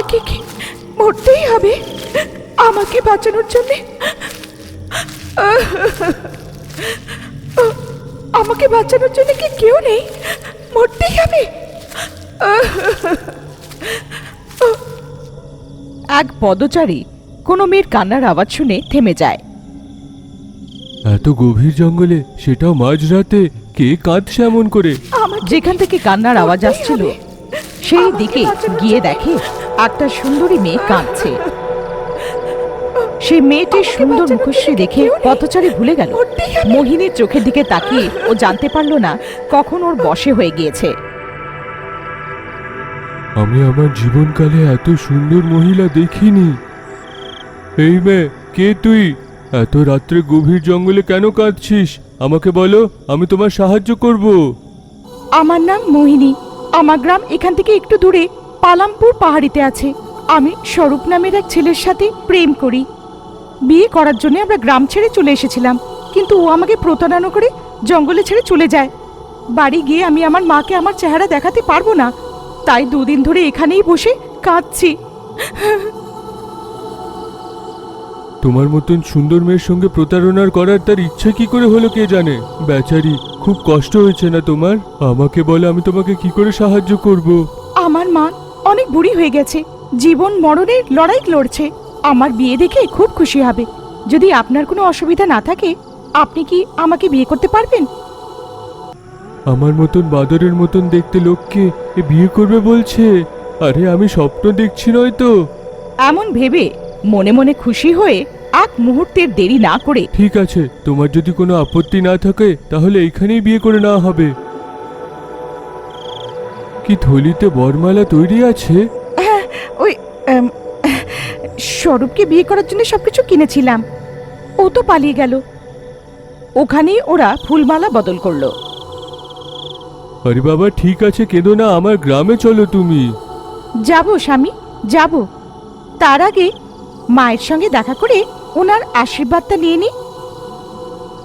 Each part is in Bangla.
আমাকে কি মরতেই হবে? আমাকে বাঁচানোর জন্য আমাকে বাঁচানোর জন্য কি কেউ নেই? মরতেই হবে। এক পদচারী কোনো মেয়ের কান্নার আওয়াজ শুনে থেমে যায়। এত গভীর জঙ্গলে, সেটাও মাঝরাতে, কে কাঁদছে এমন করে? যেখান থেকে কান্নার আওয়াজ আসছিল সেই দিকে গিয়ে দেখে একটা সুন্দরী মেয়ে কাঁদছে। সেই মেয়েটির সুন্দর মুখশ্রী দেখে পথচারী ভুলে গেল। মোহিনীর চোখের দিকে তাকিয়ে ও জানতে পারল না কখন ওর বশে হয়ে গিয়েছে। আমি আমার জীবনকালে এত সুন্দর মহিলা দেখিনি। এই মেয়ে, কে তুই? এত রাত্রে গভীর জঙ্গলে কেন কাঁদছিস? আমাকে বলো, আমি তোমার সাহায্য করব। আমার নাম মোহিনী। আমার গ্রাম এখান থেকে একটু দূরে পালামপুর পাহাড়িতে আছে। আমি স্বরূপ নামের এক ছেলের সাথে প্রেম করি। বিয়ে করার জন্য আমরা গ্রাম ছেড়ে চলে এসেছিলাম, কিন্তু ও আমাকে প্রতারণা করে জঙ্গলে ছেড়ে চলে যায়। বাড়ি গিয়ে আমি আমার মাকে আমার চেহারা দেখাতে পারবো না, তাই দুদিন ধরে এখানেই বসে কাঁদছি। তোমার মতন সুন্দর মেয়ের সঙ্গে প্রতারণার করার তার ইচ্ছে কি করে হলো কে জানে। বেচারি, খুব কষ্ট হয়েছে না তোমার? আমাকে বলো, আমি তোমাকে কি করে সাহায্য করব। আমার মা অনেক বুড়ি হয়ে গেছে, জীবন মরণের লড়াই লড়ছে। আমার বিয়ে দেখে খুব খুশি হবে। যদি আপনার কোনো অসুবিধা না থাকে, আপনি কি আমাকে বিয়ে করতে পারবেন? আমার মতন বাদরের মতন দেখতে লোককে এ বিয়ে করবে বলছে? আরে আমি স্বপ্ন দেখছি নয় তো? এমন ভেবে মনে মনে খুশি হয়ে এক মুহূর্তের দেরি না করে ঠিক আছে, তোমার যদি কোনো আপত্তি না থাকে তাহলে এইখানেই বিয়ে করে নেওয়া হবে। কি থলিতে বরমালা তৈরি আছে? ওই স্বরূপকে বিয়ে করার জন্য সবকিছু কিনেছিলাম, ও তো পালিয়ে গেল। ওখানেই ওরা ফুলমালা বদল করলো। আরে বাবা, ঠিক আছে, কেঁদো না, আমার গ্রামে চলো তুমি। যাব স্বামী, যাব। তার আগে মায়ের সঙ্গে দেখা করে ওনার আশীর্বাদটা নিয়ে নি।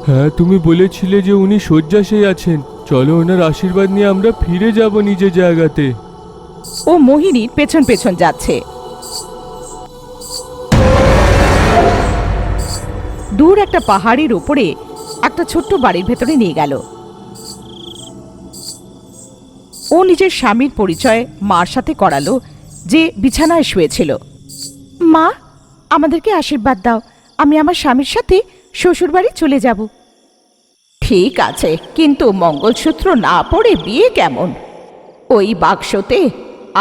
হ্যাঁ, তুমি বলেছিলে যে উনি শয্যাশায়ী আছেন। চলো, ওনার আশীর্বাদ নিয়ে আমরা ফিরে যাব নিজের জায়গাতে। ও মোহিনীর পেছন পেছন যাচ্ছে। দূর একটা পাহাড়ের উপরে একটা ছোট্ট বাড়ির ভেতরে নিয়ে গেল। ও নিজের স্বামীর পরিচয় মার সাথে করালো, যে বিছানায় শুয়েছিল। মা, আমাদেরকে আশীর্বাদ দাও, আমি আমার স্বামীর সাথে শ্বশুর বাড়ি চলে যাব। ঠিক আছে, কিন্তু মঙ্গলসূত্র না পরে বিয়ে কেমন? ওই বাক্সতে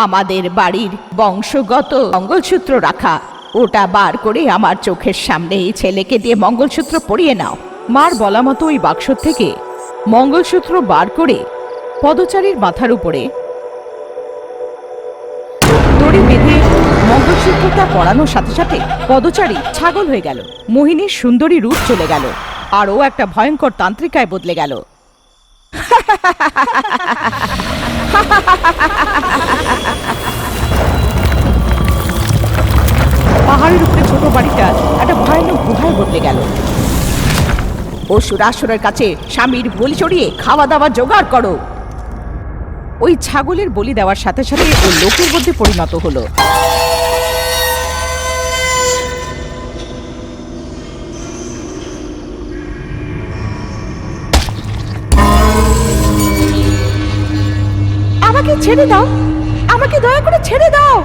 আমাদের বাড়ির বংশগত মঙ্গলসূত্র রাখা, ওটা বার করে আমার চোখের সামনে এই ছেলেকে দিয়ে মঙ্গলসূত্র পরিয়ে নাও। মার বলা মতো ওই বাক্স থেকে মঙ্গলসূত্র বার করে পদচারীর মাথার উপরে দড়ি বেঁধে মঙ্গলসূত্রটা পরানোর সাথে সাথে পদচারী ছাগল হয়ে গেল। মোহিনীর সুন্দরী রূপ চলে গেল, আর ও একটা ভয়ঙ্কর তান্ত্রিকায় বদলে গেল। পাহাড়ের উপরে ছোট বাড়িটা একটা ভয়ানক গুহায় বদলে গেল। অসুরাসুরের কাছে স্বামীর বলি চড়িয়ে খাওয়া দাওয়া জোগাড় করো। ওই ছাগলের বলি দেওয়ার সাথে সাথে ও লোকের মধ্যে পরিণত হলো। আমাকে ছেড়ে দাও, আমাকে দয়া করে ছেড়ে দাও।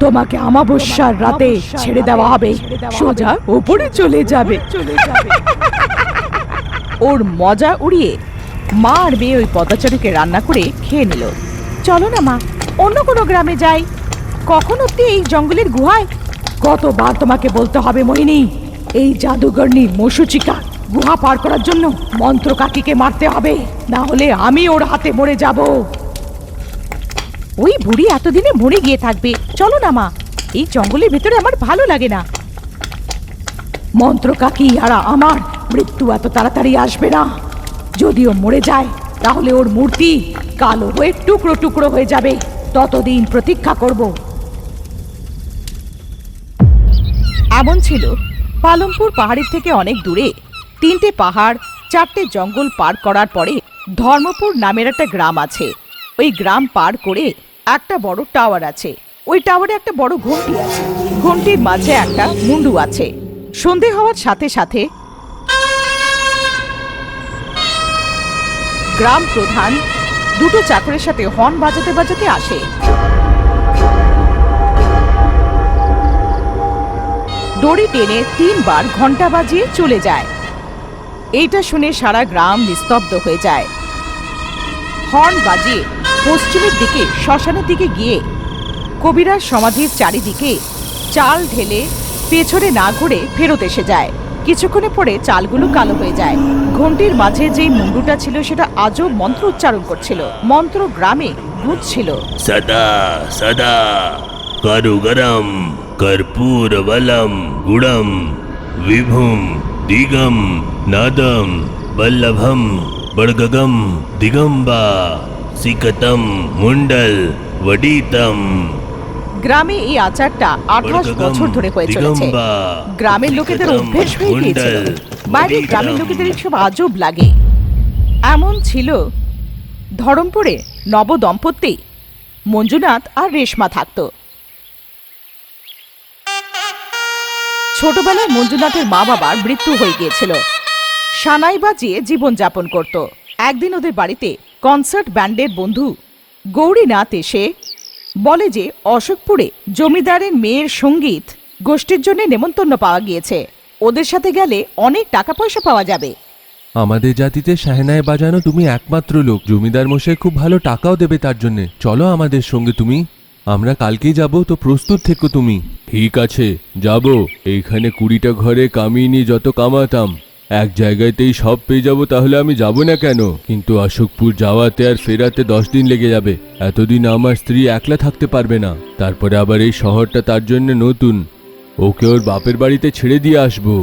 তোমাকে অমাবস্যার রাতে ছেড়ে দেওয়া হবে, সোজা উপরে চলে যাবে। ওর মজা উড়িয়ে মা আর মেয়ে ওই পদাচারীকে রান্না করে খেয়ে নিল। চলো না মা, অন্য কোনো গ্রামে যাই। কখন অব্দি এই জঙ্গলের গুহায়? কতবার তোমাকে বলতে হবে মোহিনী, এই জাদুগরনি মশুচিকা গুহা পার করার জন্য মন্ত্র কাকিকে মারতে হবে, না হলে আমি ওর হাতে মরে যাব। ওই বুড়ি এতদিনে মরে গিয়ে থাকবে। চলো না মা, এই জঙ্গলের ভেতরে আমার ভালো লাগে না। মন্ত্র কাকি আর আমার মৃত্যু এত তাড়াতাড়ি আসবে না। যদিও মরে যায় তাহলে ওর মূর্তি কালো হয়ে টুকরো টুকরো হয়ে যাবে, ততদিন প্রতীক্ষা করব। এমন ছিল, পালমপুর পাহাড়ের থেকে অনেক দূরে 3টে পাহাড় 4টে জঙ্গল পার করার পরে ধর্মপুর নামের একটা গ্রাম আছে। ওই গ্রাম পার করে একটা বড় টাওয়ার আছে। ওই টাওয়ারে একটা বড় ঘন্টি আছে। ঘন্টির মাঝে একটা মুন্ডু আছে। সন্ধে হওয়ার সাথে সাথে গ্রাম প্রধান দুটো চাকরের সাথে হর্ন বাজাতে বাজাতে আসে। দড়ি টেনে 3 বার ঘন্টা বাজিয়ে চলে যায়। এইটা শুনে সারা গ্রাম নিস্তব্ধ হয়ে যায়। হর্ন বাজিয়ে পশ্চিমের দিকে শ্মশানের দিকে গিয়ে কবিরাজ সমাধির চারিদিকে চাল ঢেলে পেছনে না ঘুরে ফেরত এসে যায়। কিছুক্ষণে পরে চালগুলো কালো হয়ে যায়। ঘন্টির মাঝে যেই মুন্ডুটা ছিল সেটা আজও মন্ত্র উচ্চারণ করছিল। মন্ত্র গ্রামে গুঁজছিল। सदा सदा करुगरम कर्पूरवलम गुडम विभुम दिगम नादम बल्लभम बड़गगम दिगंबा सिकतम मुंडल वडीतम। গ্রামে এই আচারটা 28 বছর ধরে হয়ে চলেছে। গ্রামের লোকেদের অভ্যেস হয়ে গিয়েছিল। বাইরে গ্রামের লোকেদের এসব আজব লাগে। এমন ছিল ধরমপুরে নবদম্পতি মঞ্জুনাথ আর রেশমা থাকত। ছোটবেলায় মঞ্জুনাথের মা বাবার মৃত্যু হয়ে গিয়েছিল। সানাই বাজিয়ে জীবনযাপন করত। একদিন ওদের বাড়িতে কনসার্ট ব্যান্ডের বন্ধু গৌরীনাথ এসে বলে যে অশোকপুরে জমিদারের মেয়ের সঙ্গীত গোষ্ঠীর জন্য নেমন্তন্ন পাওয়া গিয়েছে। ওদের সাথে গেলে অনেক টাকা পয়সা পাওয়া যাবে। আমাদের জাতিতে শাহেনায় বাজানো তুমি একমাত্র লোক। জমিদার মশাই খুব ভালো টাকাও দেবে তার জন্য। চলো আমাদের সঙ্গে তুমি। আমরা কালকেই যাব, তো প্রস্তুত থেকো তুমি। ঠিক আছে, যাব। এইখানে 20টা ঘরে কামিয়ে নিয়ে যত কামাতাম এক জায়গাতেই সব পেয়ে যাব, তাহলে আমি যাব না কেন? কিন্তু অশোকপুর যাওয়াতে আর ফেরাতে 10 দিন লেগে যাবে। এতদিন আমার স্ত্রী একলা থাকতে পারবে না। তারপরে আবার এই শহরটা তার জন্য নতুন। ওকে ওর বাপের বাড়িতে ছেড়ে দিয়ে আসবো।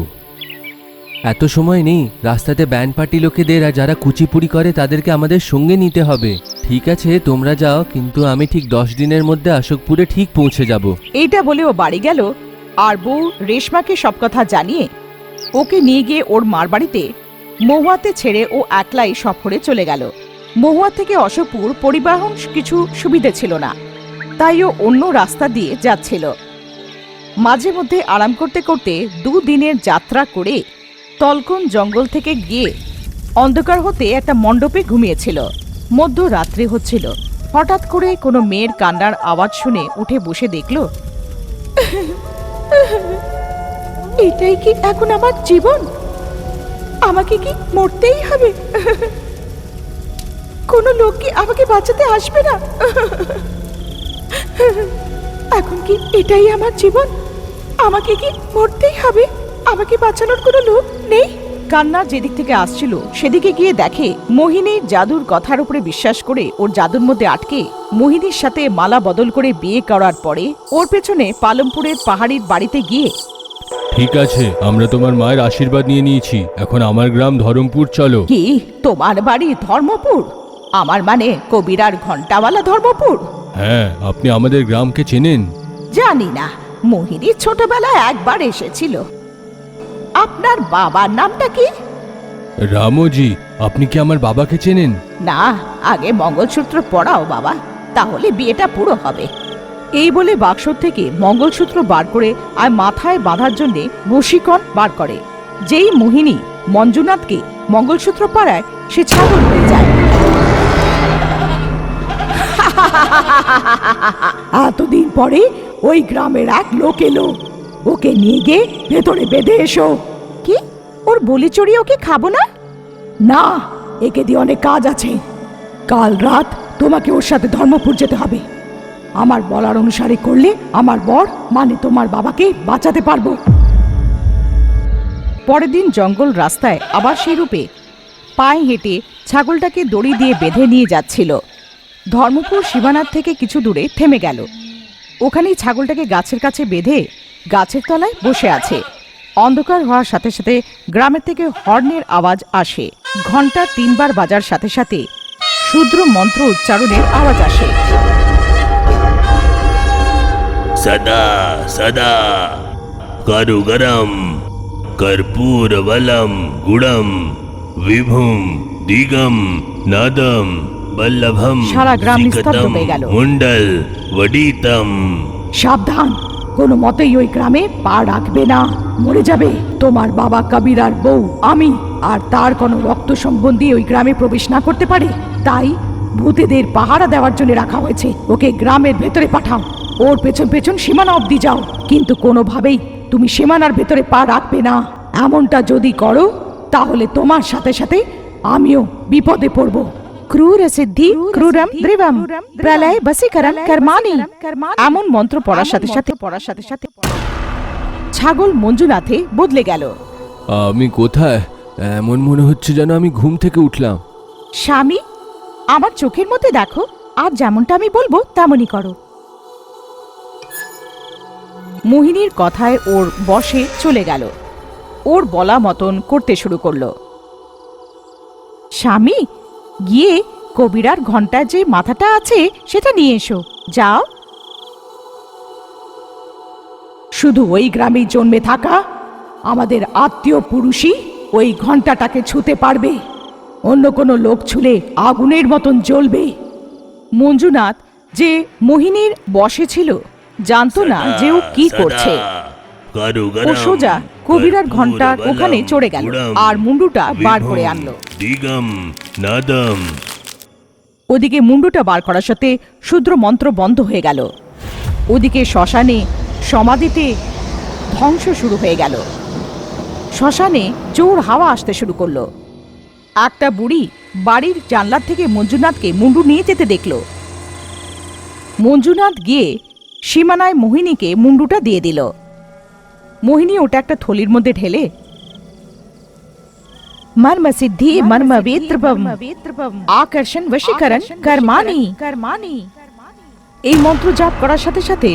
এত সময় নেই। রাস্তাতে ব্যান্ড পার্টি লোকেদের আর যারা কুচিপুড়ি করে তাদেরকে আমাদের সঙ্গে নিতে হবে। ঠিক আছে, তোমরা যাও, কিন্তু আমি ঠিক 10 দিনের মধ্যে অশোকপুরে ঠিক পৌঁছে যাব। এইটা বলে ও বাড়ি গেল আর বউ রেশমাকে সব কথা জানিয়ে ওকে নিয়ে গিয়ে ওর মার বাড়িতে মহুয়াতে ছেড়ে ও একলাই সফরে চলে গেল। মহুয়া থেকে অশোকপুর পরিবহন কিছু সুবিধে ছিল না, তাই ও অন্য রাস্তা দিয়ে যাচ্ছিল। মাঝে মধ্যে আরাম করতে করতে 2 দিনের যাত্রা করে তলকন জঙ্গল থেকে গিয়ে অন্ধকার হতে একটা মণ্ডপে ঘুমিয়েছিল। মধ্যরাত্রি হচ্ছিল। হঠাৎ করে কোনো মেয়ের কান্নার আওয়াজ শুনে উঠে বসে দেখল, এটাই কি এখন আমার জীবন? আমাকে কি মরতেই হবে? কোনো লোক কি আমাকে বাঁচাতে আসবে না? এখন কি এটাই আমার জীবন? আমাকে কি মরতেই হবে? আমাকে বাঁচানোর কোনো লোক নেই? কান্না যেদিক থেকে আসছিল সেদিকে গিয়ে দেখে মোহিনীর জাদুর কথার উপরে বিশ্বাস করে ওর জাদুর মধ্যে আটকে মোহিনীর সাথে মালা বদল করে বিয়ে করার পরে ওর পেছনে পালমপুরের পাহাড়ির বাড়িতে গিয়ে, ঠিক আছে, আমরা তোমার মায়ের আশীর্বাদ নিয়ে নিয়েছি। এখন আমার গ্রাম ধরমপুর চলো। কি তোমার বাড়ি ধর্মপুর? আমার মানে কবিরার ঘন্টাওয়ালা ধর্মপুর? হ্যাঁ, আপনি আমাদের গ্রামকে চেনেন? জানি না, মোহিনী ছোটবেলায় একবার এসেছিল। আপনার বাবার নামটা কি? রামজি। আপনি কি আমার বাবাকে চেনেন? না, আগে মঙ্গলসূত্র পরাও বাবা, তাহলে বিয়েটা পুরো হবে। এই বলে বাক্স থেকে মঙ্গলসূত্র বার করে আর মাথায় বাঁধার জন্য বশীকরণ বার করে। যেই মোহিনী মঞ্জুনাথকে মঙ্গলসূত্র পরায় সে ছাগল হয়ে যায়। এতদিন পরে ওই গ্রামের এক লোক এলো। ওকে নিয়ে গিয়ে ভেতরে বেঁধে এসো। কি? ওর বলি চড়িয়ে ওকে খাবো না? না, একে দিয়ে অনেক কাজ আছে। কাল রাত তোমাকে ওর সাথে ধর্মপুর যেতে হবে। আমার বলার অনুসারে করলে আমার বর মানে তোমার বাবাকে বাঁচাতে পারবো। পরের দিন জঙ্গল রাস্তায় আবার সেই রূপে পায়ে হেঁটে ছাগলটাকে দড়ি দিয়ে বেঁধে নিয়ে যাচ্ছিল। ধর্মপুর সীমানার থেকে কিছু দূরে থেমে গেল। ওখানেই ছাগলটাকে গাছের কাছে বেঁধে গাছের তলায় বসে আছে। অন্ধকার হওয়ার সাথে সাথে গ্রামের থেকে হর্নের আওয়াজ আসে। ঘন্টা 3 বার বাজার সাথে সাথে শূদ্র মন্ত্র উচ্চারণের আওয়াজ আসে। सदा सदा करुगरम कर्पूरवलम गुडम विभुम दिगम नादम বল্লভম সারা গ্রাম নিস্তব্ধ সিকতম হয়ে গেল। মুন্ডল ওডিতম। সাবধান, কোনো মতেই ওই গ্রামে পা রাখবে না, মরে যাবে। তোমার বাবা কবির আর বউ আমি আর তার কোনো রক্ত সম্বন্ধী ওই গ্রামে প্রবেশ না করতে পারে, তাই ভূতেদের পাহারা দেওয়ার জন্য রাখা হয়েছে। ওকে গ্রামের ভেতরে পাঠাও, ওর পেছন পেছন সীমানা অবধি যাও, কিন্তু কোনোভাবেই তুমি সীমানার ভেতরে পা রাখবে না। এমনটা যদি করো তাহলে তোমার সাথে সাথে আমিও বিপদে পড়ব। ক্রূর সিদ্ধি ক্রূরম দ্রিবম প্রলয় বসীকরণ কর্মাণি, এমন মন্ত্র পড়ার সাথে সাথে ছাগল মঞ্জুনাথে বদলে গেল। আমি কোথায়? এমন মনে হচ্ছে যেন আমি ঘুম থেকে উঠলাম। স্বামী, আমার চোখের মধ্যে দেখো, আর যেমনটা আমি বলবো তেমনই করো। মোহিনীর কথায় ওর বশে চলে গেল, ওর বলা মতন করতে শুরু করলো। স্বামী, গিয়ে কবিরার ঘন্টার যে মাথাটা আছে সেটা নিয়ে এসো, যাও। শুধু ওই গ্রামেই জন্মে থাকা আমাদের আত্মীয় পুরুষই ওই ঘন্টাটাকে ছুঁতে পারবে, অন্য কোনো লোক ছুলে আগুনের মতন জ্বলবে। মঞ্জুনাথ, যে মোহিনীর বশে ছিল, জানতো না যে ও কি করছে। ও সোজা কবিরার ঘন্টার ওখানে চড়ে গেল আর মুন্ডুটা বার করে আনলো। দিগম নাদম। ওদিকে মুন্ডুটা বার করার সাথে শূদ্র মন্ত্র বন্ধ হয়ে গেল। ওদিকে শ্মশানে সমাধিতে ধ্বংস শুরু হয়ে গেল। শ্মশানে জোর হাওয়া আসতে শুরু করলো। একটা বুড়ি বাড়ির জানলার থেকে মঞ্জুনাথকে মুন্ডু নিয়ে যেতে দেখল। মঞ্জুনাথ গিয়ে সীমানায় মোহিনীকে মুন্ডুটা দিয়ে দিল। মোহিনী ওটা একটা থলির মধ্যে ঢেলে মর্ম সিদ্ধি মর্ম বেত্রবম আকর্ষণ বশীকরণ কর্মাণি, এই মন্ত্র জাপ করার সাথে সাথে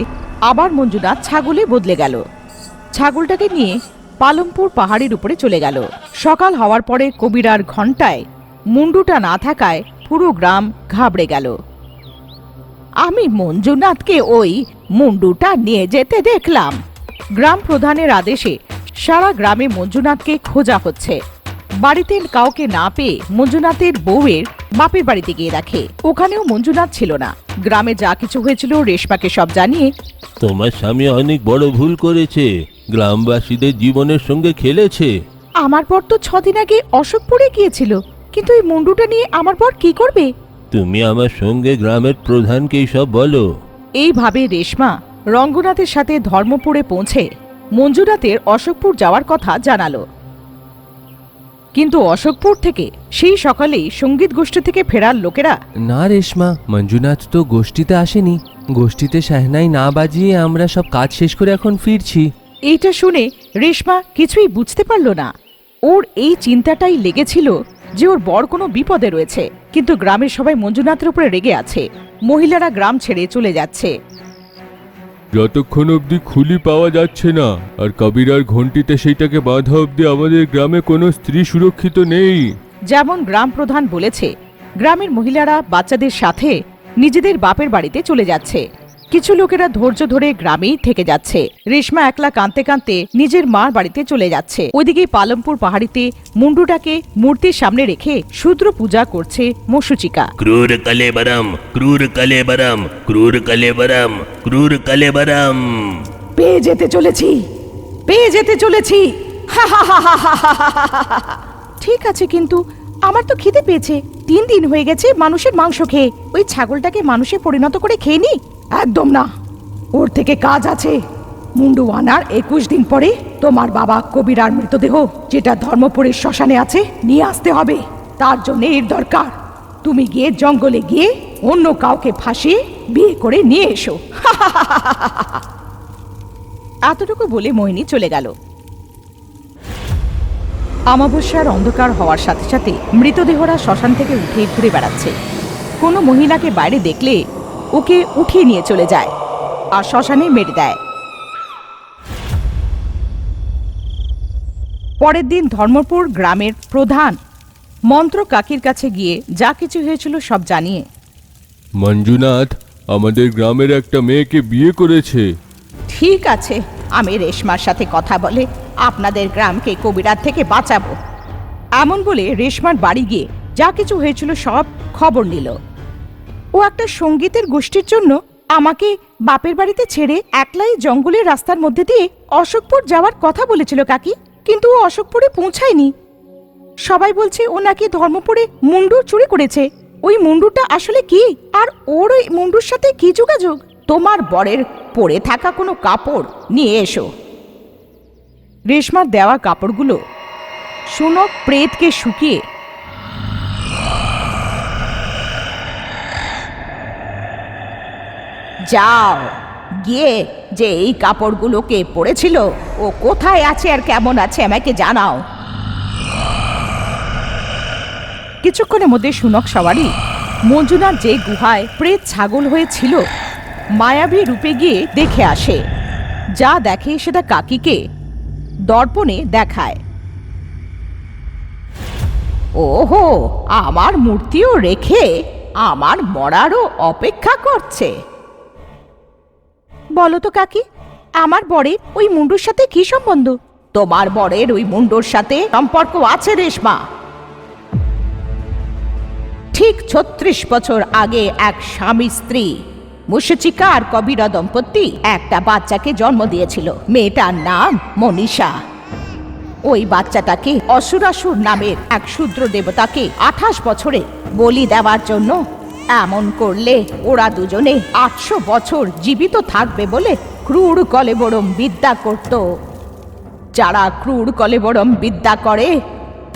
আবার মঞ্জুনাথ ছাগলে বদলে গেল। ছাগলটাকে নিয়ে পালমপুর পাহাড়ের উপরে চলে গেল। সকাল হওয়ার পরে কবিরার ঘন্টায় মুন্ডুটা না থাকায় পুরো গ্রাম ঘাবড়ে গেল। আমি মঞ্জুনাথকে ওই মুন্ডুটা নিয়ে যেতে দেখলাম। গ্রাম প্রধানের আদেশে সারা গ্রামে মঞ্জুনাথকে খোঁজা হচ্ছে। বাড়িতে কাউকে না পেয়ে মঞ্জুনাথের বউয়ের বাপের বাড়িতে গিয়ে দেখে ওখানেও মঞ্জুনাথ ছিল না। গ্রামে যা কিছু হয়েছিল রেশমাকে সব জানিয়ে, তোমার স্বামী অনেক বড় ভুল করেছে, গ্রামবাসীদের জীবনের সঙ্গে খেলেছে। আমার পর তো 6 দিন আগে অশোকপুরে গিয়েছিল, কিন্তু এই মুন্ডুটা নিয়ে আমার পর কি করবে? তুমি আমার সঙ্গে গ্রামের প্রধানকে সব বলো। এইভাবে রেশমা রঙ্গনাথের সাথে ধর্মপুরে পৌঁছে মঞ্জুনাথের অশোকপুর যাওয়ার কথা জানালো। কিন্তু অশোকপুর থেকে সেই সকালেই সঙ্গীত গোষ্ঠী থেকে ফেরার লোকেরা, না রেশমা, মঞ্জুনাথ তো গোষ্ঠীতে আসেনি। গোষ্ঠীতে শাহনাই না বাজিয়ে আমরা সব কাজ শেষ করে এখন ফিরছি। এইটা শুনে রেশমা কিছুই বুঝতে পারল না। ওর এই চিন্তাটাই লেগেছিল যে ওর বর কোনো বিপদে রয়েছে, কিন্তু গ্রামের সবাই মঞ্জুনাথের উপরে রেগে আছে। মহিলারা গ্রাম ছেড়ে চলে যাচ্ছে। যতক্ষণ অবধি খুলি পাওয়া যাচ্ছে না আর কবিরার ঘন্টিতে সেইটাকে বাঁধা অবধি আমাদের গ্রামে কোনো স্ত্রী সুরক্ষিত নেই। যেমন গ্রাম প্রধান বলেছে, গ্রামের মহিলারা বাচ্চাদের সাথে নিজেদের বাপের বাড়িতে চলে যাচ্ছে। কিছু লোকেরা ধৈর্য ধরে গ্রামেই থেকে যাচ্ছে। রেশমা একলা কাঁদতে কাঁদতে নিজের মার বাড়িতে চলে যাচ্ছে। ওইদিকে পালমপুর পাহাড়িতে মুন্ডুটাকে মূর্তির সামনে রেখে শূদ্র পূজা করছে মশুচিকা। ক্রূর কলেবরম, ক্রূর কলেবরম, ক্রূর কলেবরম, ক্রূর কলেবরম। পেয়ে যেতে চলেছি, পেয়ে যেতে চলেছি। ঠিক আছে, কিন্তু আমার তো খিদে পেয়েছে। 3 দিন হয়ে গেছে মানুষের মাংস খেয়ে। ওই ছাগলটাকে মানুষে পরিণত করে খেয়ে নি? একদম না, ওর থেকে কাজ আছে। মুন্ডু আনার 21 দিন পরে তোমার বাবা কবিরার মৃতদেহ, যেটা ধর্মপুরের শ্মশানে আছে, নিয়ে আসতে হবে। তার জন্য এর দরকার। তুমি গিয়ে জঙ্গলে গিয়ে অন্য কাউকে ফাঁসিয়ে বিয়ে করে নিয়ে এসো। এতটুকু বলে মোহিনী চলে গেল। অমাবস্যার অন্ধকার হওয়ার সাথে সাথে মৃতদেহরা শ্মশান থেকে উঠে ঘুরে বেড়াচ্ছে। কোনো মহিলাকে বাইরে দেখলে ওকে উঠিয়ে নিয়ে চলে যায় আর শ্মশানে মেরে দেয়। পরের দিন ধর্মপুর গ্রামের প্রধান মন্ত্র কাকির কাছে গিয়ে যা কিছু হয়েছিল সব জানিয়ে, মঞ্জুনাথ আমাদের গ্রামের একটা মেয়েকে বিয়ে করেছে। ঠিক আছে, আমি রেশমার সাথে কথা বলে আপনাদের গ্রামকে কবিরার থেকে বাঁচাবো। এমন বলে রেশমার বাড়ি গিয়ে যা কিছু হয়েছিল সব খবর নিল। ও একটা সঙ্গীতের গোষ্ঠীর জন্য আমাকে বাপের বাড়িতে ছেড়ে একলাই জঙ্গলের রাস্তার মধ্যে দিয়ে অশোকপুর যাওয়ার কথা বলেছিল কাকি, কিন্তু ও অশোকপুরে পৌঁছায়নি। সবাই বলছে ও নাকি ধর্মপুরে মুন্ডুর চুরি করেছে। ওই মুন্ডুরটা আসলে কি, আর ওর ওই মুন্ডুর সাথে কি যোগাযোগ? তোমার বরের পরে থাকা কোনো কাপড় নিয়ে এসো। রেশমার দেওয়া কাপড়গুলো সুনক প্রেতকে শুকিয়ে যাও গিয়ে যে এই কাপড়গুলোকে পরেছিল ও কোথায় আছে আর কেমন আছে আমাকে জানাও। কিছুক্ষণের মধ্যে সুনক সবারই মঞ্জুনার যে গুহায় প্রেত ছাগল হয়েছিল মায়াবী রূপে গিয়ে দেখে আসে। যা দেখে সেটা কাকিকে দর্পণে দেখায়। ওহো, আমার মূর্তিও রেখে আমার মরারও অপেক্ষা করছে। বলো তো কাকি, আমার বরের ওই মুন্ডুর সাথে কি সম্বন্ধ? তোমার বরের ওই মুন্ডুর সাথে সম্পর্ক আছে রেশমা। ঠিক ৩৬ বছর আগে এক স্বামী স্ত্রী মুশচিকা আর কবিরা দম্পতি একটা বাচ্চাকে জন্ম দিয়েছিল। মেয়েটার নাম মনীষা। ওই বাচ্চাটাকে অসুরাসুর নামের এক শূদ্র দেবতাকে ২৮ বছরে বলি দেওয়ার জন্য, এমন করলে ওরা দুজনে ৮০০ বছর জীবিত থাকবে বলে ক্রূর কলেবরম বিদ্যা করত। যারা ক্রূর কলেবরম বিদ্যা করে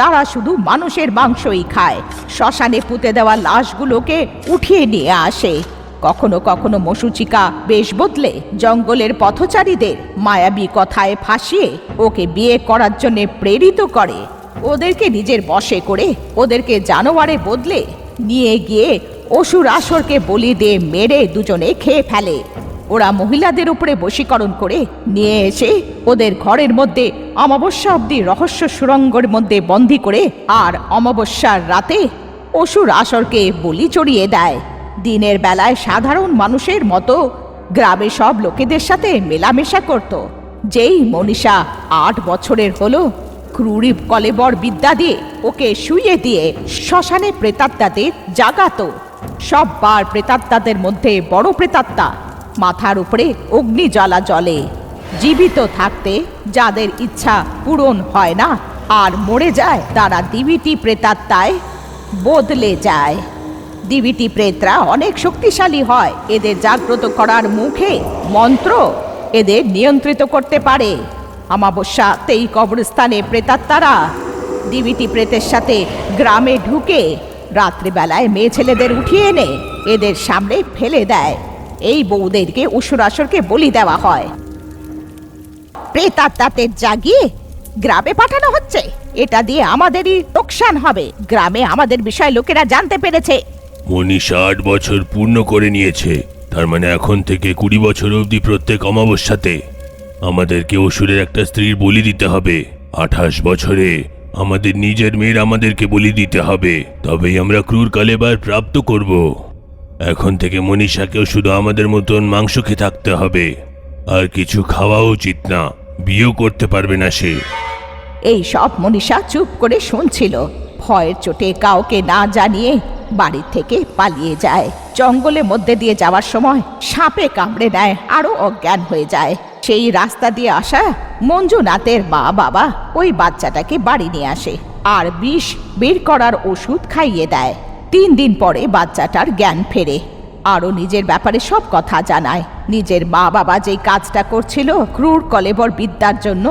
তারা শুধু মানুষের মাংসই খায়। শ্মশানে পুঁতে দেওয়া লাশগুলোকে উঠিয়ে নিয়ে আসে। কখনো কখনো মশুচিকা বেশ বদলে জঙ্গলের পথচারীদের মায়াবী কথায় ফাঁসিয়ে ওকে বিয়ে করার জন্য প্রেরিত করে। ওদেরকে নিজের বশে করে ওদেরকে জানোয়ারে বদলে নিয়ে গিয়ে অসুর আসরকে বলি দিয়ে মেরে দুজনে খেয়ে ফেলে। ওরা মহিলাদের উপরে বশীকরণ করে নিয়ে এসে ওদের ঘরের মধ্যে অমাবস্যা অবধি রহস্য সুরঙ্গের মধ্যে বন্দী করে আর অমাবস্যার রাতে অসুর আসরকে বলি চড়িয়ে দেয়। দিনের বেলায় সাধারণ মানুষের মতো গ্রামে সব লোকেদের সাথে মেলামেশা করত। যেই মনীষা ৮ বছরের হলো, ক্রূরী কলেবর বিদ্যা দিয়ে ওকে শুইয়ে দিয়ে শ্মশানে প্রেতাত্মাদের জাগাতো। সববার প্রেতাত্মাদের মধ্যে বড় প্রেতাত্মা মাথার উপরে অগ্নি জ্বালা জ্বলে। জীবিত থাকতে যাদের ইচ্ছা পূরণ হয় না আর মরে যায় তারা দিবিটি প্রেতাত্মায় বদলে যায়। দিবিটি প্রেতরা অনেক শক্তিশালী হয়। এদের জাগ্রত করার মুখে মন্ত্র এদের নিয়ন্ত্রিত করতে পারে। অমাবস্যাতেই কবরস্থানে প্রেতাত্মারা দিবিটি প্রেতের সাথে গ্রামে ঢুকে রাত্রিবেলায় মেয়ে ছেলেদের উঠিয়ে এনে এদের সামনে ফেলে দেয়। এই বউদেরকে অসুরাসুরকে বলি দেওয়া হয়। প্রেতাত্মাদের জাগিয়ে গ্রামে পাঠানো হচ্ছে। এটা দিয়ে আমাদেরই লোকসান হবে। গ্রামে আমাদের বিষয় লোকেরা জানতে পেরেছে। মনীষা ৮ বছর পূর্ণ করে নিয়েছে, তার মানে এখন থেকে ২০ বছর অবধি প্রত্যেক অমাবস্যাতে আমাদেরকে অসুরের একটা স্ত্রীর বলি দিতে হবে। ২৮ বছরে আমাদের নিজের মেয়ের আমাদেরকে বলি দিতে হবে, তবেই আমরা ক্রূর কালেবার প্রাপ্ত করব। এখন থেকে মনীষাকেও শুধু আমাদের মতন মাংস খেয়ে থাকতে হবে, আর কিছু খাওয়া উচিত না। বিয়েও করতে পারবে না সে। এই সব মনীষা চুপ করে শুনছিল। ভয়ের চোটে কাউকে না জানিয়ে বাড়ি থেকে পালিয়ে যায়। জঙ্গলের মধ্যে দিয়ে যাওয়ার সময় সাপে কামড়ে নেয়, আরো অজ্ঞান হয়ে যায়। সেই রাস্তা দিয়ে আসা মঞ্জুনাথের মা বাবা ওই বাচ্চাটাকে বাড়ি নিয়ে আসে আর বিষ বের করার ওষুধ খাইয়ে দেয়। ৩ দিন পরে বাচ্চাটার জ্ঞান ফেরে। আরও নিজের ব্যাপারে সব কথা জানায়। নিজের মা বাবা যেই কাজটা করছিল ক্রূর কলেবর বিদ্যার জন্য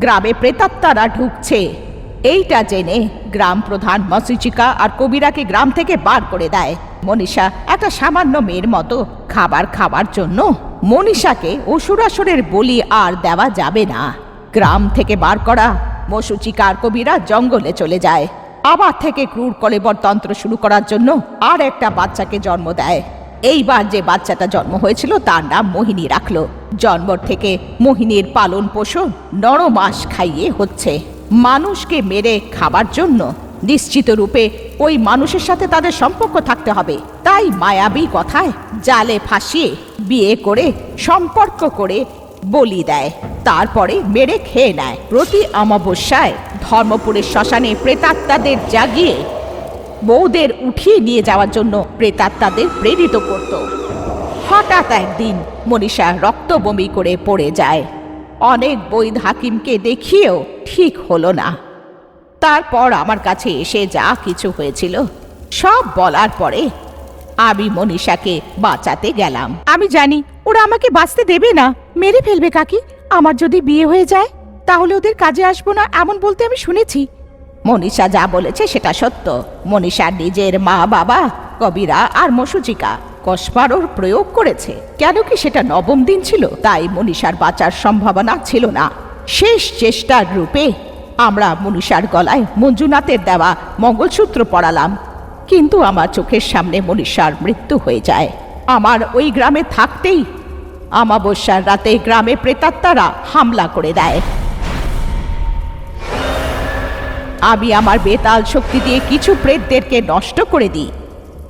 গ্রামে প্রেতাত্মারা ঢুকছে, এইটা জেনে গ্রাম প্রধান মশুচিকা আর কবিরাকে গ্রাম থেকে বার করে দেয়। মনীষা একটা সামান্য মেয়ের মতো খাবার খাওয়ার জন্য মনীষাকে অসুরাসুরের বলি আর দেওয়া যাবে না। গ্রাম থেকে বার করা মশুচিকা আর কবিরা জঙ্গলে চলে যায়। আবার থেকে ক্রূর কলেবর তন্ত্র শুরু করার জন্য আর একটা বাচ্চাকে জন্ম দেয়। এইবার যে বাচ্চাটা জন্ম হয়েছিল তার নাম মোহিনী রাখলো। জন্ম থেকে মোহিনীর পালন পোষণ ৯ মাস খাইয়ে হচ্ছে। মানুষকে মেরে খাবার জন্য নিশ্চিত রূপে ওই মানুষের সাথে তাদের সম্পর্ক থাকতে হবে। তাই মায়াবী কথায় জালে ফাঁসিয়ে বিয়ে করে সম্পর্ক করে বলি দেয়, তারপরে মেরে খেয়ে নেয়। প্রতি অমাবস্যায় ধর্মপুরের শ্মশানে প্রেতাত্মাদের জাগিয়ে বউদের উঠিয়ে নিয়ে যাওয়ার জন্য প্রেতাত্মাদের প্রেরিত করত। হঠাৎ একদিন মনীষা রক্ত বমি করে পড়ে যায়। অনেক বৈদ হাকিমকে দেখিয়েও ঠিক হলো না। তারপর আমার কাছে এসে যা কিছু হয়েছিল সব বলার পরে আমি মনীষাকে বাঁচাতে গেলাম। আমি জানি ওরা আমাকে বাঁচতে দেবে না, মেরে ফেলবে কাকি। আমার যদি বিয়ে হয়ে যায় তাহলে ওদের কাজে আসবো না এমন বলতে আমি শুনেছি। মনীষা যা বলেছে সেটা সত্য। মনীষার নিজের মা বাবা কবিরা আর মশুচিকা কসবারোর প্রয়োগ করেছে। কেন কি সেটা নবম দিন ছিল, তাই মনীষার বাঁচার সম্ভাবনা ছিল না। শেষ চেষ্টার রূপে আমরা মনীষার গলায় মঞ্জুনাথের দেওয়া মঙ্গলসূত্র পরালাম, কিন্তু আমার চোখের সামনে মনীষার মৃত্যু হয়ে যায়। আমার ওই গ্রামে থাকতেই অমাবস্যার রাতে গ্রামে প্রেতাত্মারা হামলা করে দেয়। আমি আমার বেতাল শক্তি দিয়ে কিছু প্রেতদেরকে নষ্ট করে দিই,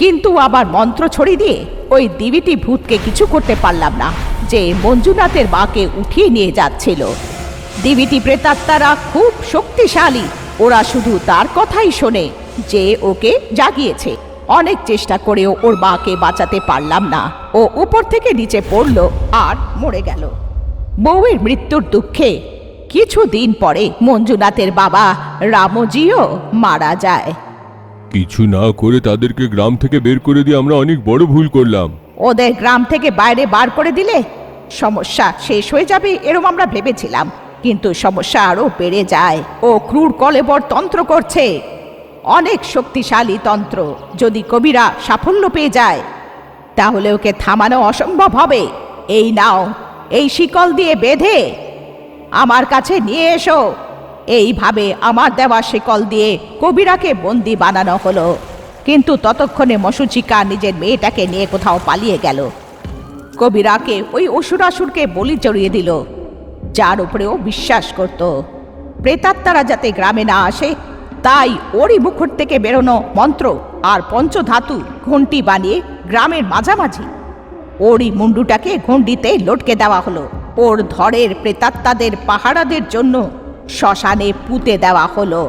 কিন্তু আবার মন্ত্র ছড়িয়ে দিয়ে ওই দিবিটি ভূতকে কিছু করতে পারলাম না, যে মঞ্জুনাথের মাকে উঠিয়ে নিয়ে যাচ্ছিল। দিবিটি প্রেতাত্মারা খুব শক্তিশালী, ওরা শুধু তার কথাই শোনে যে ওকে জাগিয়েছে। অনেক চেষ্টা করেও ওর মাকে বাঁচাতে পারলাম না, ও উপর থেকে নিচে পড়ল আর মরে গেল। বউয়ের মৃত্যুর দুঃখে কিছুদিন পরে মঞ্জুনাথের বাবা রামজিও মারা যায়। কিছু না করে তাদেরকে গ্রাম থেকে বের করে দিয়ে আমরা অনেক বড় ভুল করলাম। ওদের গ্রাম থেকে বাইরে বার করে দিলে সমস্যা শেষ হয়ে যাবে এরম আমরা ভেবেছিলাম, কিন্তু সমস্যা আরো বেড়ে যায়। ও ক্রূর কলেবর তন্ত্র করছে, অনেক শক্তিশালী তন্ত্র। যদি কবিরা সাফল্য পেয়ে যায় তাহলে ওকে থামানো অসম্ভব হবে। এই নাও, এই শিকল দিয়ে বেঁধে আমার কাছে নিয়ে এসো। এইভাবে আমার দেওয়া শিকল দিয়ে কবিরাকে বন্দি বানানো হলো, কিন্তু ততক্ষণে মশুচিকা নিজের মেয়েটাকে নিয়ে কোথাও পালিয়ে গেল। কবিরাকে ওই অসুরাসুরকে বলি চড়িয়ে দিল, যার উপরে ও বিশ্বাস করত। প্রেতাত্মারা যাতে গ্রামে না আসে তাই ওরই মুখর থেকে বেরোনো মন্ত্র আর পঞ্চধাতু ঘণ্টি বানিয়ে গ্রামের মাঝামাঝি ওরই মুন্ডুটাকে ঘণ্টিতে লটকে দেওয়া হলো। ওর ধরের প্রেতাত্মাদের পাহারাদের জন্য শ্মশানে পুঁতে দেওয়া হলো।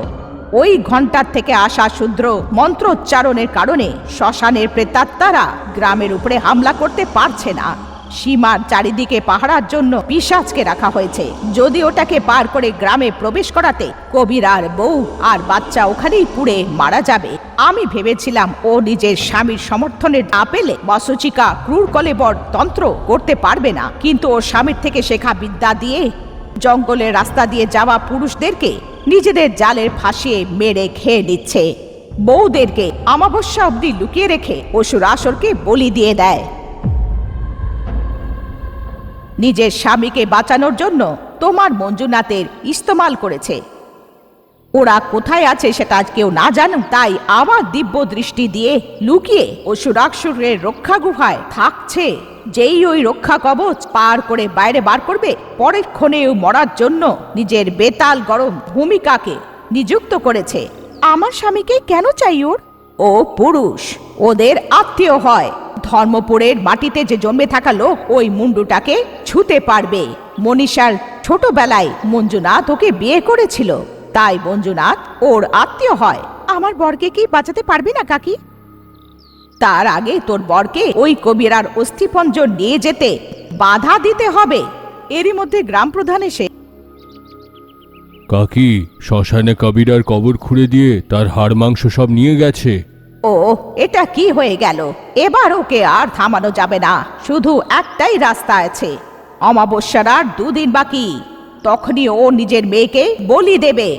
ওই ঘণ্টার থেকে আসা শূদ্র মন্ত্রোচ্চারণের কারণে শ্মশানের প্রেতাত্মারা গ্রামের উপরে হামলা করতে পারছে না। সীমার চারিদিকে পাহারার জন্য পিশাচকে রাখা হয়েছে। যদি ওটাকে পার করে গ্রামে প্রবেশ করাতে কবিরার বউ আর বাচ্চা ওখানেই পুড়ে মারা যাবে। আমি ভেবেছিলাম ও নিজের স্বামীর সমর্থনে না পেলে মশুচিকা ক্রূর কলেবর তন্ত্র করতে পারবে না, কিন্তু ওর স্বামীর থেকে শেখা বিদ্যা দিয়ে জঙ্গলের রাস্তা দিয়ে যাওয়া পুরুষদেরকে নিজেদের জালের ফাঁসিয়ে মেরে খেয়ে নিচ্ছে। বউদেরকে অমাবস্যা অবধি লুকিয়ে রেখে অসুরাসুরকে বলি দিয়ে দেয়। নিজের স্বামীকে বাঁচানোর জন্য তোমার মঞ্জুনাথের ইস্তেমাল করেছে। ওরা কোথায় আছে সেটা আজ কেউ না জানো, তাই আমার দিব্য দৃষ্টি দিয়ে লুকিয়ে অসুরাসুরের রক্ষা গুহায় থাকছে। যেই ওই রক্ষা কবচ পার করে বাইরে বার করবে, পরের ক্ষণেও মরার জন্য নিজের বেতাল গরম ভূমিকাকে নিযুক্ত করেছে। আমার স্বামীকে কেন চাই ওর? ও পুরুষ, ওদের আত্মীয় হয়। ধর্মপুরের মাটিতে যে জন্মে থাকা লোক ওই মুন্ডুটাকে ছুতে পারবে। মনীষার ছোটবেলায় মঞ্জুনাথ ওকে বিয়ে করেছিল, তাই মঞ্জুনাথ ওর আত্মীয় হয়। আমার বরকে কি বাঁচাতে পারবি না কাকি? তার আগে তোর বরকে ওই কবিরার অস্থিপঞ্জর নিয়ে যেতে বাধা দিতে হবে। এরই মধ্যে গ্রাম প্রধান এসে কাকি, শ্মশানে কবিরার কবর খুঁড়ে দিয়ে তার হাড় মাংস সব নিয়ে গেছে। ও, এটা কি হয়ে গেল? এবার ওকে আর থামানো যাবে না। শুধু একটাই রাস্তা আছে। অমাবস্যার আর 2 দিন বাকি, তখনই ও নিজের মেয়েকে বলি দেবে।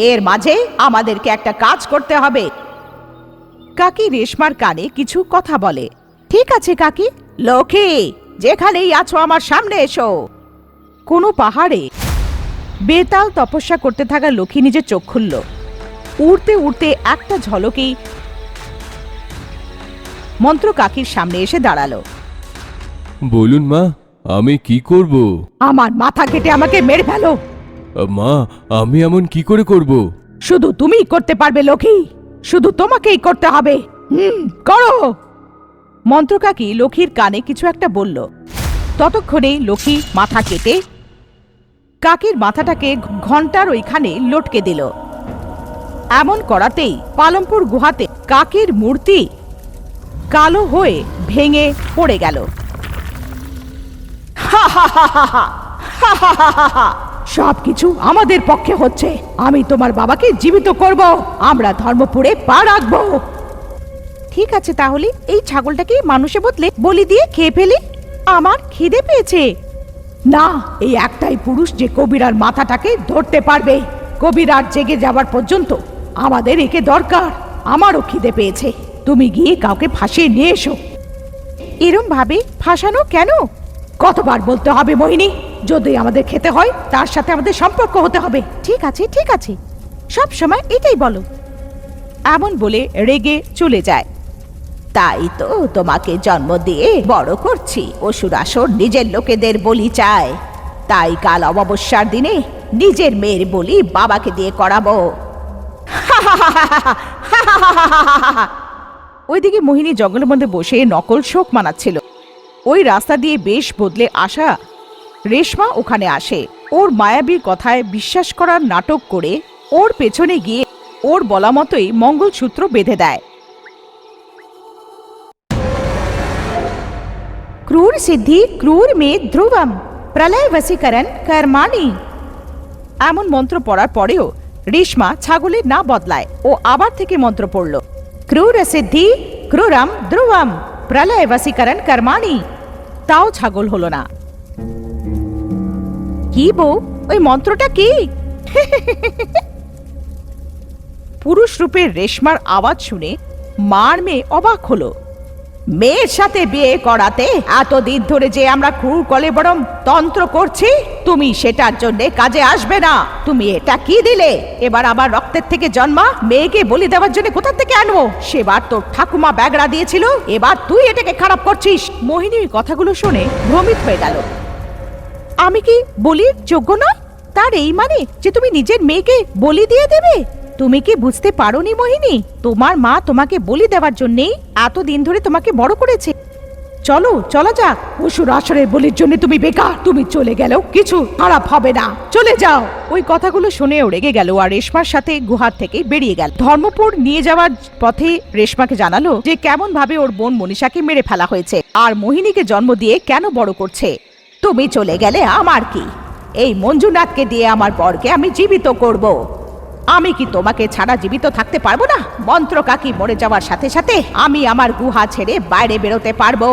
এর মাঝে আমাদেরকে একটা কাজ করতে হবে। কাকি রেশমার কানে কিছু কথা বলে। ঠিক আছে কাকি। লক্ষ্মী, যেখানেই আছো আমার সামনে এসো। কোনো পাহাড়ে বেতাল তপস্যা করতে থাকা লক্ষ্মী নিজের চোখ খুলল। উড়তে উড়তে একটা ঝলকেই মন্ত্র কাকির সামনে এসে দাঁড়ালো। বলুন মা, আমি কি করব? আমার মাথা কেটে আমাকে মেরে ফেলো। মা, আমি এমন কি করে করব? শুধু তুমিই করতে পারবে লক্ষ্মী, শুধু তোমাকেই করতে হবে। করো। মন্ত্র কাকি লক্ষ্মীর কানে কিছু একটা বলল। ততক্ষণে লক্ষ্মী মাথা কেটে কাকির মাথাটাকে ঘন্টার ওইখানে লটকে দিল। এমন করাতেই পালমপুর গুহাতে কাকের মূর্তি কালো হয়ে ভেঙে পড়ে গেল। সবকিছু আমাদের পক্ষে হচ্ছে। আমি তোমার বাবাকে জীবিত করব, আমরা ধর্মপুরে পা রাখবো। ঠিক আছে, তাহলে এই ছাগলটাকে মানুষে বদলে বলি দিয়ে খেয়ে ফেলি। আমার খিদে পেয়েছে। না, এই একটাই পুরুষ যে কবিরার মাথাটাকে ধরতে পারবে। কবিরার জেগে যাবার পর্যন্ত আমাদের একে দরকার। আমারও খিদে পেয়েছে। তুমি গিয়ে কাউকে ফাঁসিয়ে নিয়ে এসো। এরম ভাবে ফাঁসানো কেন? কতবার বলতে হবে মোহিনী, যদি আমাদের খেতে হয় তার সাথে আমাদের সম্পর্ক হতে হবে। ঠিক আছে ঠিক আছে, সব সময় এটাই বলো। এমন বলে রেগে চলে যায়। তাই তো তোমাকে জন্ম দিয়ে বড় করছি। অসুরাসুর নিজের লোকেদের বলি চায়, তাই কাল অমাবস্যার দিনে নিজের মেয়ের বলি বাবাকে দিয়ে করাবো। ওইদিকে মোহিনী জঙ্গলের মধ্যে বসে নকল শোক মানাচ্ছিল। ওই রাস্তা দিয়ে বেশ বদলে আসা রেশমা ওখানে আসে। ওর মায়াবীর কথায় বিশ্বাস করার নাটক করে ওর পেছনে গিয়ে ওর বলা মতোই মঙ্গলসূত্র বেঁধে দেয়। ক্রূর সিদ্ধি ক্রূর মে ধ্রুবম প্রলয় বশীকরণ কর্মাণি। এমন মন্ত্র পড়ার পরেও রেশমা ছাগলের না বদলায়। ও আবার থেকে মন্ত্র পড়ল, ক্রূর সিদ্ধি ক্রূরম ধ্রুবম প্রলয় বশীকরণ কর্মাণি। তাও ছাগল হলো না। কি বউ, ওই মন্ত্রটা কি? পুরুষ রূপের রেশমার আওয়াজ শুনে মার মেয়ে অবাক হলো। মেয়ের সাথে বিয়ে করাতে এতদিন ধরে যে আমরা ক্রূর কলেবরম তন্ত্র করছি, তুমি সেটার জন্য কাজে আসবে না। তুমি এটা কি দিলে? এবার আবার রক্তের থেকে জন্মা মেয়েকে বলি দেওয়ার জন্য কোথা থেকে আনবো? সেবার তোর ঠাকুমা ব্যাগড়া দিয়েছিল, এবার তুই এটাকে খারাপ করছিস। মোহিনী ওই কথাগুলো শুনে ভ্রমিত হয়ে গেল। আমি কি বলির যোগ্য নয়? তার এই মানে যে তুমি নিজের মেয়েকে বলি দিয়ে দেবে? তুমি কি বুঝতে পারোনি মোহিনী, তোমার মা তোমাকে বলি দেওয়ার জন্যই এতদিন ধরে তোমাকে বড় করেছে। চলো চলা যাক। অসুর আসরের বলির জন্য তুমি বেকার। তুমি চলে গেলেও কিছু খারাপ হবে না, চলে যাও। ওই কথাগুলো শুনেও রেগে গেল আর রেশমার সাথে গুহার থেকে বেরিয়ে গেল। ধর্মপুর নিয়ে যাওয়ার পথে রেশমাকে জানালো যে কেমন ভাবে ওর বোন মনীষাকে মেরে ফেলা হয়েছে আর মোহিনীকে জন্ম দিয়ে কেন বড় করছে। তুমি চলে গেলে আমার কি? এই মঞ্জুনাথকে দিয়ে আমার বরকে আমি জীবিত করব। আমি কি তোমাকে ছাড়া জীবিত থাকতে পারবো না? মন্ত্র কাকি মরে যাওয়ার সাথে সাথে আমি আমার গুহা ছেড়ে বাইরে বেরোতে পারবো।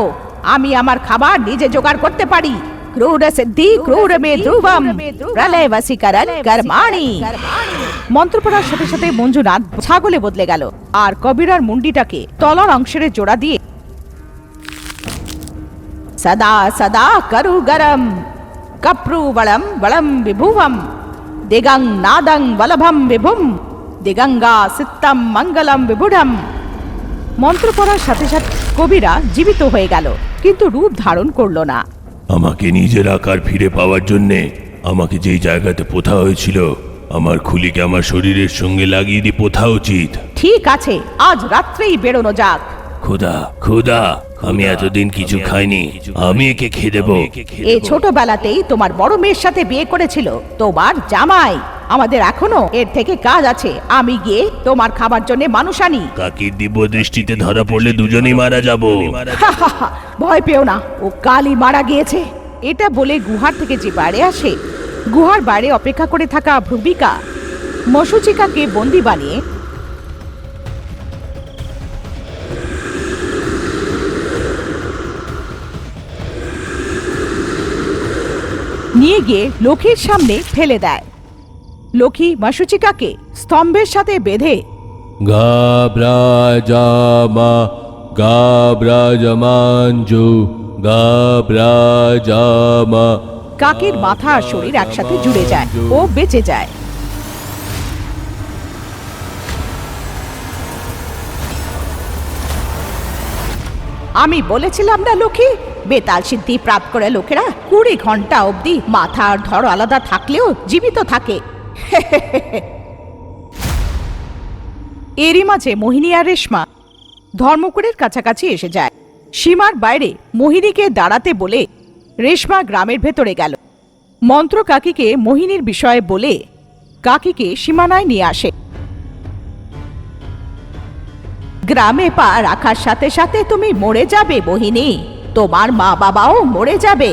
আমি আমার খাবার নিজে জোগাড় করতে পারি। ক্রূর সিদ্ধি ক্রূর মে ধ্রুবম প্রলয় বশীকরণ কর্মাণি। মন্ত্র পড়ার সাথে সাথে মঞ্জুনাথ ছাগলে বদলে গেল আর কবিরার মুন্ডিটাকে তলার অংশের জোড়া দিয়ে সদা সদা করু গরম কপ্রু বলম বলম বিভুবম দিগং নাদং বলভম বিভুম দিগঙ্গা সিত্তম মঙ্গলম বিবুঢ়ম। মন্ত্র পড়ার সাথে সাথে কবিরা জীবিত হয়ে গেল, কিন্তু রূপ ধারণ করলো না। আমাকে নিজের আকার ফিরে পাওয়ার জন্যে আমাকে যেই জায়গাতে পোথা হয়েছিল, আমার খুলিকে আমার শরীরের সঙ্গে লাগিয়ে দিয়ে পোথা উচিত। ঠিক আছে, আজ রাত্রেই বেরোনো যাক। খোদা খোদা, আমি এতদিন কিছু খাইনি, আমি একে খেয়ে দেবো। এই ছোটবেলাতেই তোমার বড় মেয়ের সাথে বিয়ে করেছিল তোমার জামাই। আমাদের এখনো এর থেকে কাজ আছে। আমি গিয়ে তোমার খাবার জন্য মানুষ আনি। কাকির দিব্য দৃষ্টিতে ধরা পড়লে দুজনেই মারা যাব। ভয় পেও না, ও কালই মারা গিয়েছে। এটা বলে গুহার থেকে যে বাইরে আসে, গুহার বাইরে অপেক্ষা করে থাকা ভ্রুবিকা মশুচিকাকে বন্দি বানিয়ে নিয়ে গিয়ে লক্ষ্মীর সামনে ফেলে দেয়। লক্ষ্মী মশুচিকাকে স্তম্ভের সাথে বেঁধে গাব্রাজামা গাব্রাজমাঞ্জু গাব্রাজামা। কাকের মাথা আর শরীর একসাথে জুড়ে যায়, ও বেঁচে যায়। আমি বলেছিলাম না লক্ষ্মী, বেতাল সিদ্ধি প্রাপ্ত করে লোকেরা 20 ঘন্টা অবধি মাথা আর ধর আলাদা থাকলেও জীবিত থাকে। এরই মাঝে মোহিনী আর রেশমা ধর্মপুরের কাছাকাছি এসে যায়। সীমার বাইরে মোহিনীকে দাঁড়াতে বলে রেশমা গ্রামের ভেতরে গেল। মন্ত্র কাকিকে মোহিনীর বিষয়ে বলে কাকিকে সীমানায় নিয়ে আসে। গ্রামে পা রাখার সাথে সাথে তুমি মরে যাবে মোহিনী, তোমার মা বাবাও মরে যাবে।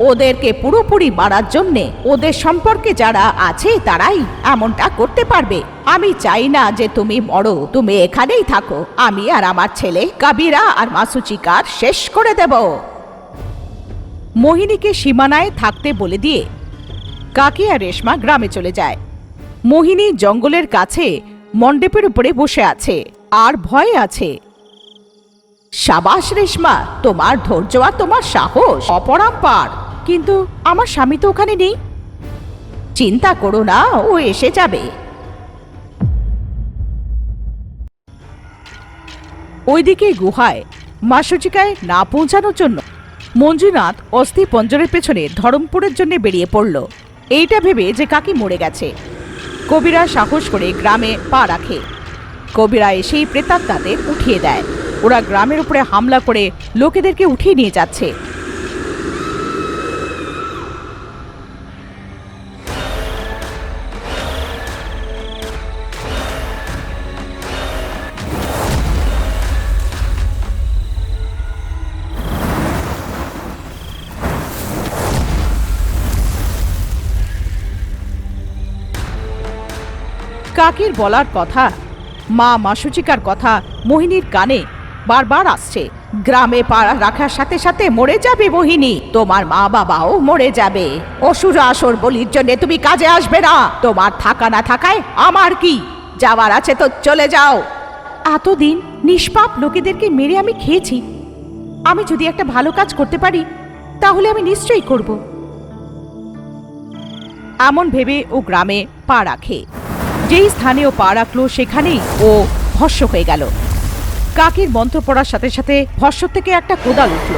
ওদেরকে পুরোপুরি মারার জন্যে ওদের সম্পর্কে যারা আছে তারাই এমনটা করতে পারবে। আমি চাই না যে তুমি মরো, তুমি এখানেই থাকো। আমি আর আমার ছেলে কাবিরা আর মাসুচিকার শেষ করে দেব। মোহিনীকে সীমানায় থাকতে বলে দিয়ে কাকি আর রেশমা গ্রামে চলে যায়। মোহিনী জঙ্গলের কাছে মণ্ডপের উপরে বসে আছে আর ভয়ে আছে। সাবাস রেশমা, তোমার ধৈর্য আর তোমার সাহস অপরম্পার। কিন্তু আমার স্বামী তো ওখানে নেই। চিন্তা করো না, ও এসে যাবে। ওইদিকে গুহায় মাসুচিকায় না পৌঁছানোর জন্য মঞ্জুনাথ অস্থি পঞ্জরের পেছনে ধরমপুরের জন্য বেরিয়ে পড়ল, এইটা ভেবে যে কাকি মরে গেছে। কবিরা সাহস করে গ্রামে পা রাখে। কবিরা এসেই প্রেতাত্মাদের উঠিয়ে দেয়। ওরা গ্রামের উপরে হামলা করে লোকেদেরকে উঠিয়ে নিয়ে যাচ্ছে। কাকির বলার কথা, মা মাসুচিকার কথা মোহিনীর কানে বারবার আসছে। গ্রামে পা রাখার সাথে সাথে মরে যাবে মোহিনী, তোমার মা বাবাও মরে যাবে। অসুর আসর বলির জন্য তুমি কাজে আসবে না। তোমার থাকা না থাকায় আমার কি, যাওয়ার আছে তো চলে যাও। এতদিন নিষ্পাপ লোকেদেরকে মেরে আমি খেয়েছি। আমি যদি একটা ভালো কাজ করতে পারি তাহলে আমি নিশ্চয়ই করব। এমন ভেবে ও গ্রামে পা রাখে। যেই স্থানে ও পা রাখলো সেখানেই ও ভস্ম হয়ে গেল। কাকির মন্ত্র পড়ার সাথে সাথে ভস্ম থেকে একটা কোদাল উঠল।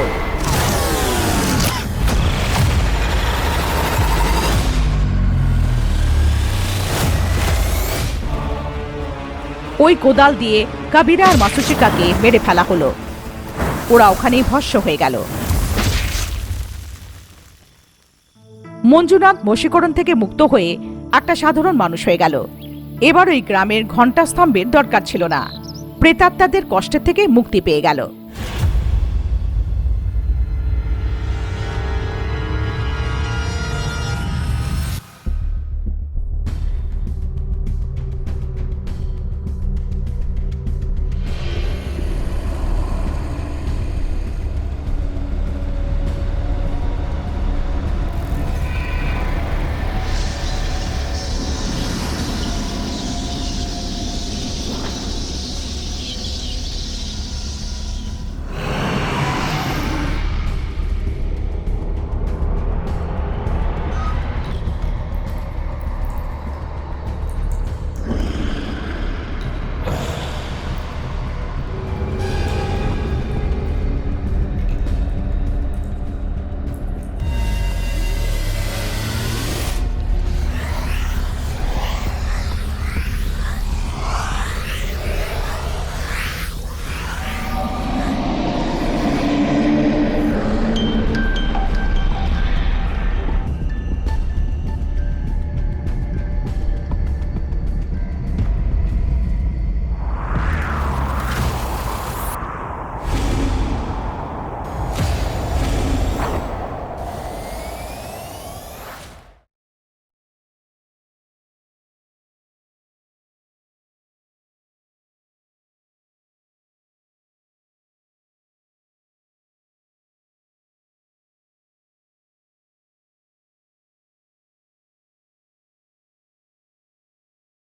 ওই কোদাল দিয়ে কাবিরা আর মাসুচিকাকে মেরে ফেলা হলো। ওরা ওখানেই ভস্ম হয়ে গেল। মঞ্জুনাথ বশীকরণ থেকে মুক্ত হয়ে একটা সাধারণ মানুষ হয়ে গেল। এবার ওই গ্রামের ঘণ্টাস্তম্ভের দরকার ছিল না। প্রেতাত্মাদের কষ্টের থেকে মুক্তি পেয়ে গেল।